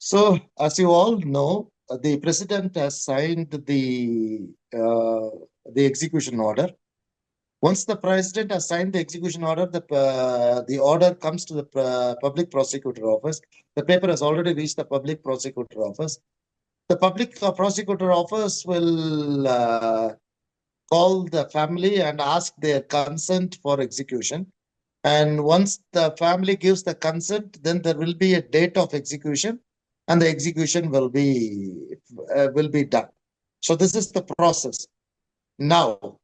So, as you all know, the president has signed the execution order. Once the president has signed the execution order, the order comes to the public prosecutor office. The paper has already reached the public prosecutor office. The public prosecutor office will call the family and ask their consent for execution. And once the family gives the consent, then there will be a date of execution, and the execution will be done. So this is the process. Now,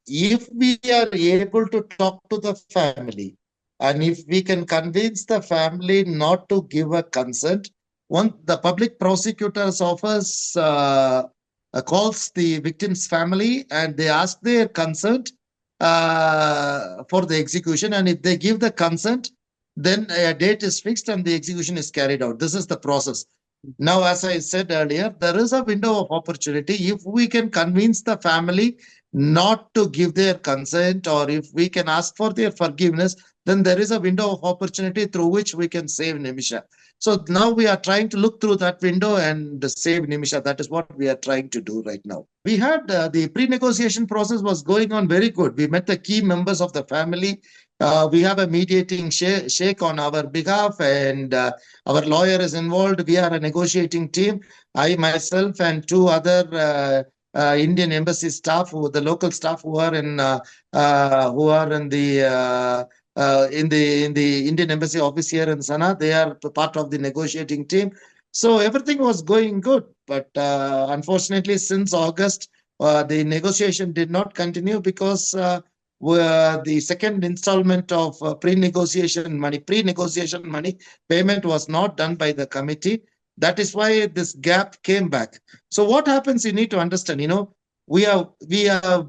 if we are able to talk to the family, and if we can convince the family not to give a consent, once the public prosecutor's office calls the victim's family and they ask their consent for the execution, and if they give the consent, then a date is fixed and the execution is carried out. This is the process. Now, as I said earlier, there is a window of opportunity. If we can convince the family not to give their consent, or if we can ask for their forgiveness, then there is a window of opportunity through which we can save Nimisha. So now we are trying to look through that window and save Nimisha. That is what we are trying to do right now. We had the pre-negotiation process was going on very good. We met the key members of the family. We have a mediating sheikh on our behalf, and our lawyer is involved. We are a negotiating team. I myself and two other Indian embassy staff, the local staff who are in the Indian embassy office here in Sana. They are part of the negotiating team. So everything was going good, but unfortunately, since August, the negotiation did not continue because the second installment of pre-negotiation money payment was not done by the committee. That is why this gap came back. So what happens? You need to understand. We have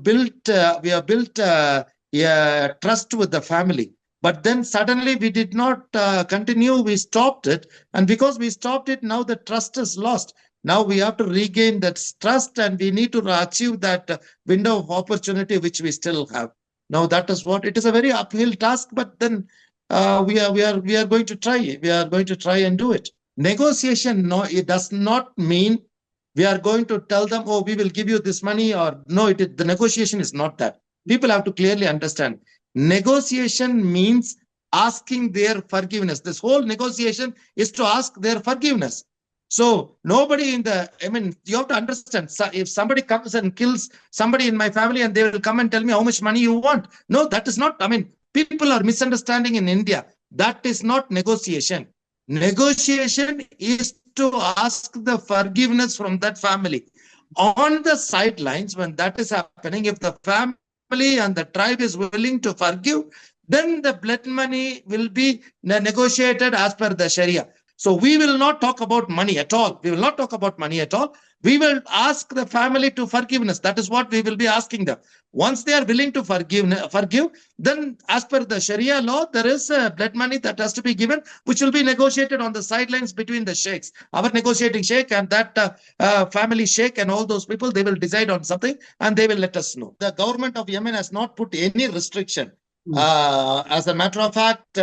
built trust with the family, but then suddenly we did not continue. We stopped it, and because we stopped it, now the trust is lost. Now we have to regain that trust, and we need to achieve that window of opportunity which we still have. Now that is what it is, a very uphill task, but then we are going to try. We are going to try and do it. Negotiation, no, it does not mean we are going to tell them, oh, we will give you this money, or no, the negotiation is not that. People have to clearly understand. Negotiation means asking their forgiveness. This whole negotiation is to ask their forgiveness. So nobody you have to understand, if somebody comes and kills somebody in my family and they will come and tell me how much money you want. No, that is not, people are misunderstanding in India. That is not negotiation. Negotiation is to ask the forgiveness from that family. On the sidelines, when that is happening, if the family and the tribe is willing to forgive, then the blood money will be negotiated as per the Sharia. So we will not talk about money at all. We will not talk about money at all. We will ask the family to forgiveness. That is what we will be asking them. Once they are willing to forgive, then as per the Sharia law, there is blood money that has to be given, which will be negotiated on the sidelines between the sheikhs. Our negotiating sheikh and that family sheikh and all those people, they will decide on something and they will let us know. The government of Yemen has not put any restriction. As a matter of fact,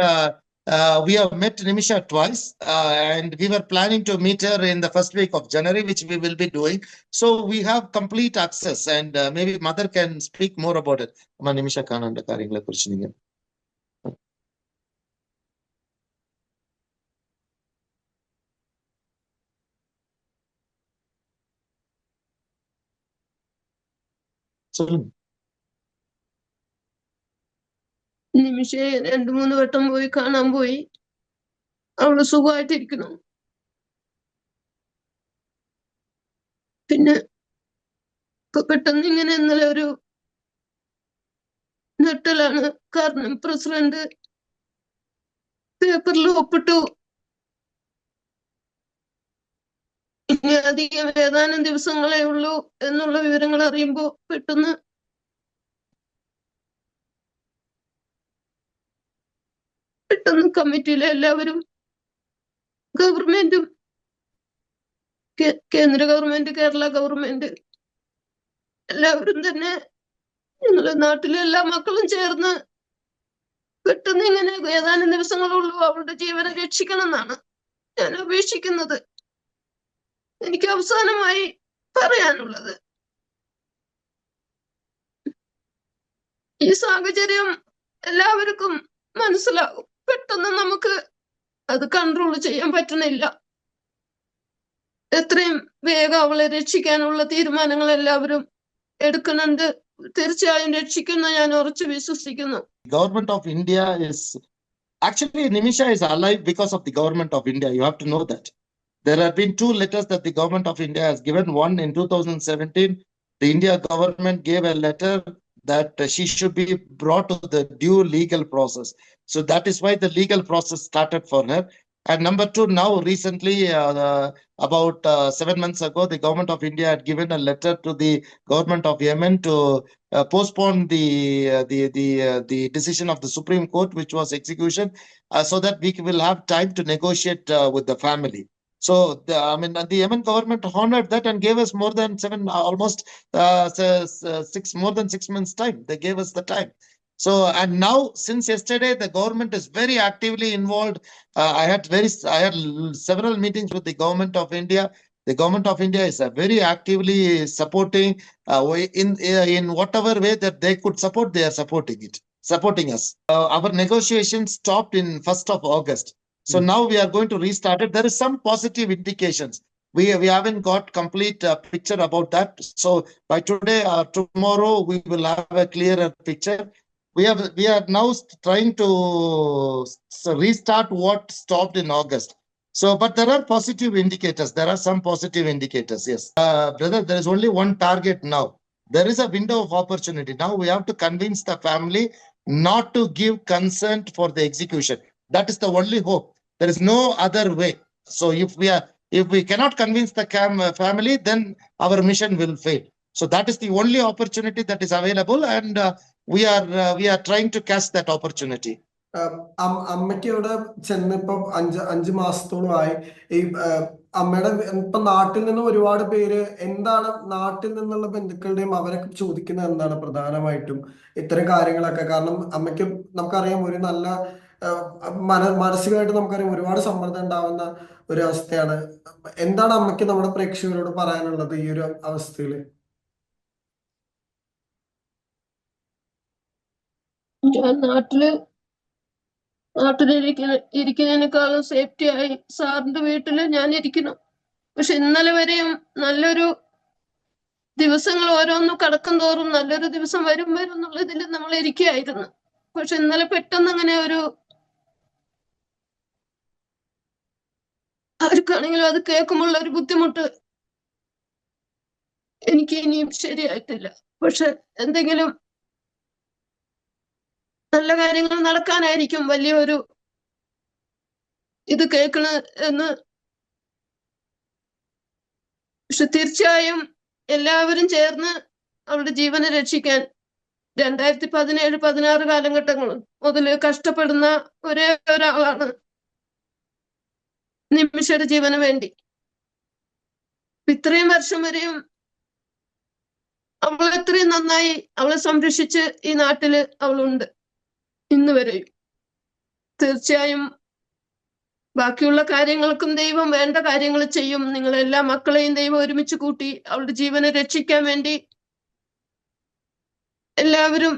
we have met Nimisha twice, and we were planning to meet her in the first week of January, which we will be doing. So we have complete access, and maybe Mother can speak more about it. Nimisha Kananda കാര്യങ്ങളെ കുറിച്ച് നിങ്ങൾ சொல்லுங்க. നിമിഷയെ 2-3 വട്ടം പോയി കാണാൻ പോയി. അവള് സുഖമായിട്ടിരിക്കണം. പിന്നെ പെട്ടെന്ന് ഇങ്ങനെ ഇന്നലെ ഒരു ഞെട്ടലാണ്. കാരണം പ്രസിഡന്റ് പേപ്പറിൽ ഒപ്പിട്ടു. ഇനി അധികം ഏതാനും ദിവസങ്ങളേ ഉള്ളൂ എന്നുള്ള വിവരങ്ങൾ അറിയുമ്പോ പെട്ടെന്ന് കമ്മിറ്റിയിലെ എല്ലാവരും, ഗവൺമെന്റും, കേന്ദ്ര ഗവൺമെന്റ്, കേരള ഗവൺമെന്റ്, എല്ലാവരും തന്നെ ഞങ്ങളുടെ നാട്ടിലെ എല്ലാ മക്കളും ചേർന്ന് പെട്ടെന്ന് ഇങ്ങനെ ഏതാനും ദിവസങ്ങളുള്ളൂ അവളുടെ ജീവനെ രക്ഷിക്കണം എന്നാണ് ഞാൻ അപേക്ഷിക്കുന്നത്. എനിക്ക് അവസാനമായി പറയാനുള്ളത്. ഈ സാഹചര്യം എല്ലാവർക്കും മനസ്സിലാകും. പെട്ടെന്ന് നമുക്ക് അത് കൺട്രോൾ ചെയ്യാൻ പറ്റുന്നില്ല. എത്രയും വേഗം അവളെ രക്ഷിക്കാനുള്ള തീരുമാനങ്ങൾ എല്ലാവരും എടുക്കുന്നുണ്ട്. തീർച്ചയായും രക്ഷിക്കുന്ന ഞാൻ ഉറച്ചു വിശ്വസിക്കുന്നു. Government of India is actually, Nimisha is alive because of the government of India. You have to know that. There have been 2 letters that the government of India has given. One in 2017, the India government gave a letter that she should be brought to the due legal process. So that is why the legal process started for her. And number 2, now recently, about 7 months ago, the government of India had given a letter to the government of Yemen to postpone the decision of the Supreme Court, which was execution, so that we will have time to negotiate with the family. So the Yemen government honored that and gave us more than 6 months time. They gave us the time. So, and now since yesterday, the government is very actively involved. I had several meetings with the government of India. The government of India is very actively supporting in whatever way that they could support. They are supporting us. Our negotiations stopped in 1st of August. So now we are going to restart it. There is some positive indications. We haven't got complete picture about that. So by today or tomorrow, we will have a clearer picture. We are now trying to restart what stopped in August. So, but there are positive indicators. There are some positive indicators. Yes, brother, there is only one target now. There is a window of opportunity. Now we have to convince the family not to give consent for the execution. That is the only hope. There is no other way. So if we cannot convince the family, then our mission will fail. So that is the only opportunity that is available, and we are trying to catch that opportunity. അമ്മയ്ക്ക് ഇവിടെ ചെന്നിപ്പോ 5 മാസത്തോളമായി. ഈ അമ്മയുടെ ഇപ്പൊ നാട്ടിൽ നിന്ന് ഒരുപാട് പേര് എന്താണ് നാട്ടിൽ നിന്നുള്ള ബന്ധുക്കളുടെയും അവരൊക്കെ ചോദിക്കുന്നത് എന്താണ് പ്രധാനമായിട്ടും ഇത്തരം കാര്യങ്ങളൊക്കെ. കാരണം അമ്മയ്ക്ക് നമുക്കറിയാം ഒരു നല്ല മാനസികമായിട്ട് നമുക്കറിയാം ഒരുപാട് സമ്മർദ്ദം ഉണ്ടാവുന്ന ഒരു അവസ്ഥയാണ്. എന്താണ് അമ്മയ്ക്ക് നമ്മുടെ പ്രേക്ഷകരോട് പറയാനുള്ളത് ഈ ഒരു അവസ്ഥയില്? ഞാൻ നാട്ടിലിരിക്കുന്നതിനേക്കാളും സേഫ്റ്റിയായി സാറിന്റെ വീട്ടില് ഞാൻ ഇരിക്കുന്നു. പക്ഷെ ഇന്നലെ വരെയും നല്ലൊരു ദിവസങ്ങൾ ഓരോന്നും കടക്കും തോറും നല്ലൊരു ദിവസം വരും എന്നുള്ള ഇതിൽ നമ്മൾ ഇരിക്കുകയായിരുന്നു. പക്ഷെ ഇന്നലെ പെട്ടെന്ന് അങ്ങനെ ആർക്കാണെങ്കിലും അത് കേൾക്കുമ്പോൾ ഒരു ബുദ്ധിമുട്ട് എനിക്ക് ഇനിയും ശരിയായിട്ടില്ല. പക്ഷെ എന്തെങ്കിലും നല്ല കാര്യങ്ങൾ നടക്കാനായിരിക്കും വലിയൊരു ഇത് കേൾക്കണ എന്ന്. പക്ഷെ തീർച്ചയായും എല്ലാവരും ചേർന്ന് അവരുടെ ജീവനെ രക്ഷിക്കാൻ 2017-16 കാലഘട്ടങ്ങൾ മുതൽ കഷ്ടപ്പെടുന്ന ഒരേ ഒരാളാണ് നിമിഷയുടെ ജീവന് വേണ്ടി. ഇത്രയും വർഷം വരെയും അവൾ എത്രയും നന്നായി അവളെ സംരക്ഷിച്ച് ഈ നാട്ടില് അവളുണ്ട് ഇന്ന് വരെയും. തീർച്ചയായും ബാക്കിയുള്ള കാര്യങ്ങൾക്കും ദൈവം വേണ്ട കാര്യങ്ങൾ ചെയ്യും. നിങ്ങളെല്ലാ മക്കളെയും ദൈവം ഒരുമിച്ച് കൂട്ടി അവളുടെ ജീവനെ രക്ഷിക്കാൻ വേണ്ടി എല്ലാവരും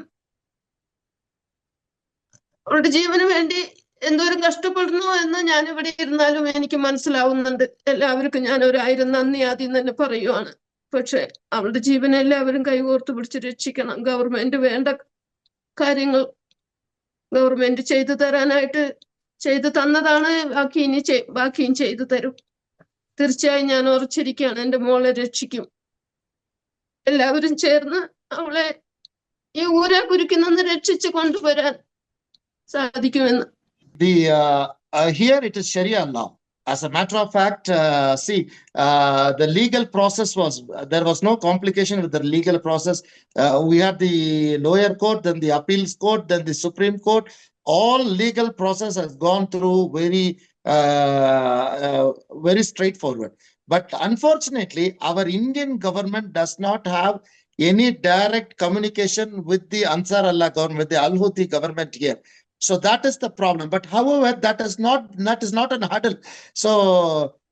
അവളുടെ ജീവന് വേണ്ടി എന്തോരം കഷ്ടപ്പെടുന്നു എന്ന് ഞാൻ ഇവിടെ ഇരുന്നാലും എനിക്ക് മനസ്സിലാവുന്നുണ്ട്. എല്ലാവർക്കും ഞാൻ 1000 നന്ദി ആദ്യം തന്നെ പറയുവാണ്. പക്ഷെ അവളുടെ ജീവനെ എല്ലാവരും കൈകോർത്ത് പിടിച്ച് രക്ഷിക്കണം. ഗവൺമെന്റ് വേണ്ട കാര്യങ്ങൾ ഗവൺമെന്റ് ചെയ്തു തരാനായിട്ട് ചെയ്തു തന്നതാണ്. ബാക്കിയും ചെയ്തു തരും. തീർച്ചയായും ഞാൻ ഉറച്ചിരിക്കുകയാണ് എന്റെ മോളെ രക്ഷിക്കും. എല്ലാവരും ചേർന്ന് അവളെ ഈ ഊരെ കുരുക്കിൽ നിന്ന് രക്ഷിച്ച് കൊണ്ടുവരാൻ സാധിക്കുമെന്ന്. Here it is Sharia law. As a matter of fact, the legal process there was no complication with the legal process. We had the lower court, then the appeals court, then the Supreme Court. All legal process has gone through very straightforward. But unfortunately, our Indian government does not have any direct communication with the Ansar Allah government, with the Al-Houthi government here. So that is the problem. But however, that is not an hurdle. So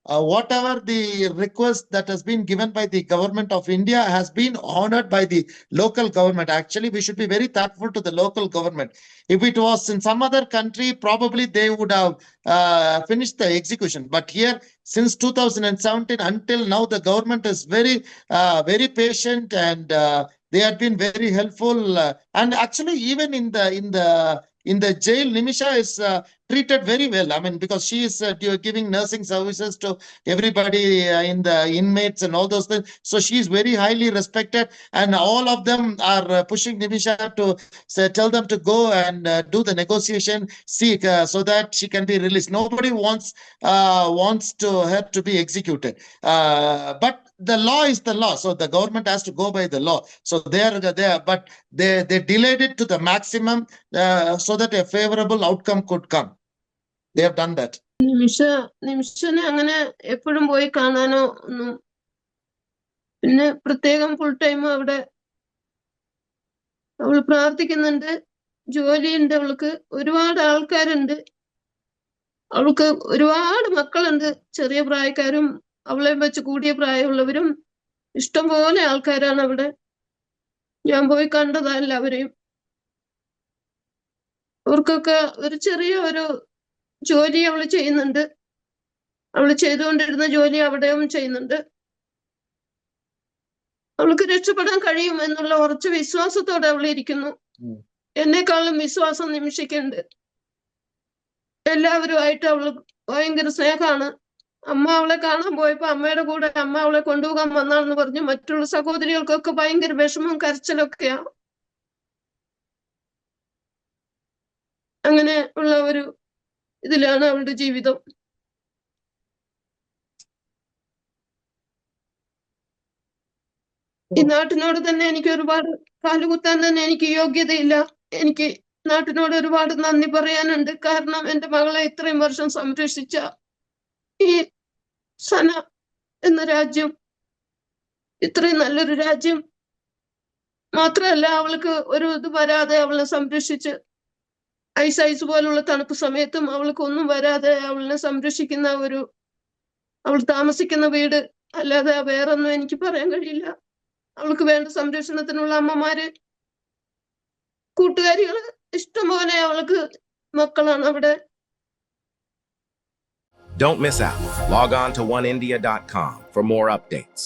whatever the request that has been given by the government of India has been honored by the local government. Actually, we should be very thankful to the local government. If it was in some other country, probably they would have finished the execution. But here, since 2017 until now, the government is very patient, and they have been very helpful. And actually, even in the jail, Nimisha is treated very well. I mean, because she is giving nursing services to everybody in the inmates and all those things. So she is very highly respected, and all of them are pushing Nimisha to tell them to go and do the negotiation, seek so that she can be released. Nobody wants to her to be executed. But the law is the law, so the government has to go by the law. So but they delayed it to the maximum so that a favorable outcome could come. They have done that. നിമിഷനെ അങ്ങനെ എപ്പോഴും പോയി കാണാനോ ഒന്നും, പിന്നെ പ്രത്യേകം full time അവിടെ അവൾ പ്രാർത്ഥിക്കുന്നുണ്ട്, ജോലിയുണ്ട്, അവൾക്ക് ഒരുപാട് ആൾക്കാരുണ്ട്, അവൾക്ക് ഒരുപാട് മക്കളുണ്ട്, ചെറിയ പ്രായക്കാരും അവളെ വെച്ച് കൂടിയ പ്രായമുള്ളവരും ഇഷ്ടംപോലെ ആൾക്കാരാണ് അവിടെ. ഞാൻ പോയി കണ്ടതാ എല്ലാവരെയും. അവർക്കൊക്കെ ഒരു ചെറിയ ഒരു ജോലി അവള് ചെയ്യുന്നുണ്ട്, അവള് ചെയ്തുകൊണ്ടിരുന്ന ജോലി അവിടെയും ചെയ്യുന്നുണ്ട്. അവൾക്ക് രക്ഷപ്പെടാൻ കഴിയും എന്നുള്ള ഉറച്ച വിശ്വാസത്തോടെ അവൾ ഇരിക്കുന്നു. എന്നെക്കാളും വിശ്വാസം നിമിഷയ്ക്കുണ്ട്. എല്ലാവരുമായിട്ട് അവള് ഭയങ്കര സ്നേഹമാണ്. അമ്മ അവളെ കാണാൻ പോയപ്പോ അമ്മയുടെ കൂടെ അമ്മ അവളെ കൊണ്ടുപോകാൻ വന്നാണെന്ന് പറഞ്ഞു. മറ്റുള്ള സഹോദരികൾക്കൊക്കെ ഭയങ്കര വിഷമവും കരച്ചിലൊക്കെയാ. അങ്ങനെ ഉള്ള ഒരു ഇതിലാണ് അവളുടെ ജീവിതം. ഈ നാട്ടിനോട് തന്നെ എനിക്ക് ഒരുപാട് കാലുകുത്താൻ തന്നെ എനിക്ക് യോഗ്യതയില്ല. എനിക്ക് നാട്ടിനോട് ഒരുപാട് നന്ദി പറയാനുണ്ട്. കാരണം എന്റെ മകളെ ഇത്രയും വർഷം സംരക്ഷിച്ച ഈ സന എന്ന രാജ്യം, ഇത്രയും നല്ലൊരു രാജ്യം, മാത്രമല്ല അവൾക്ക് ഒരു ഇത് വരാതെ അവളെ സംരക്ഷിച്ച് ഐസ് പോലുള്ള തണുപ്പ് സമയത്തും അവൾക്ക് ഒന്നും വരാതെ അവളിനെ സംരക്ഷിക്കുന്ന അവൾ താമസിക്കുന്ന വീട് അല്ലാതെ വേറൊന്നും എനിക്ക് പറയാൻ കഴിയില്ല. അവൾക്ക് വേണ്ട സംരക്ഷണത്തിനുള്ള അമ്മമാര്, കൂട്ടുകാരികള് ഇഷ്ടംപോലെ അവൾക്ക് മക്കളാണ് അവിടെ. Don't miss out. Log on to oneindia.com for more updates.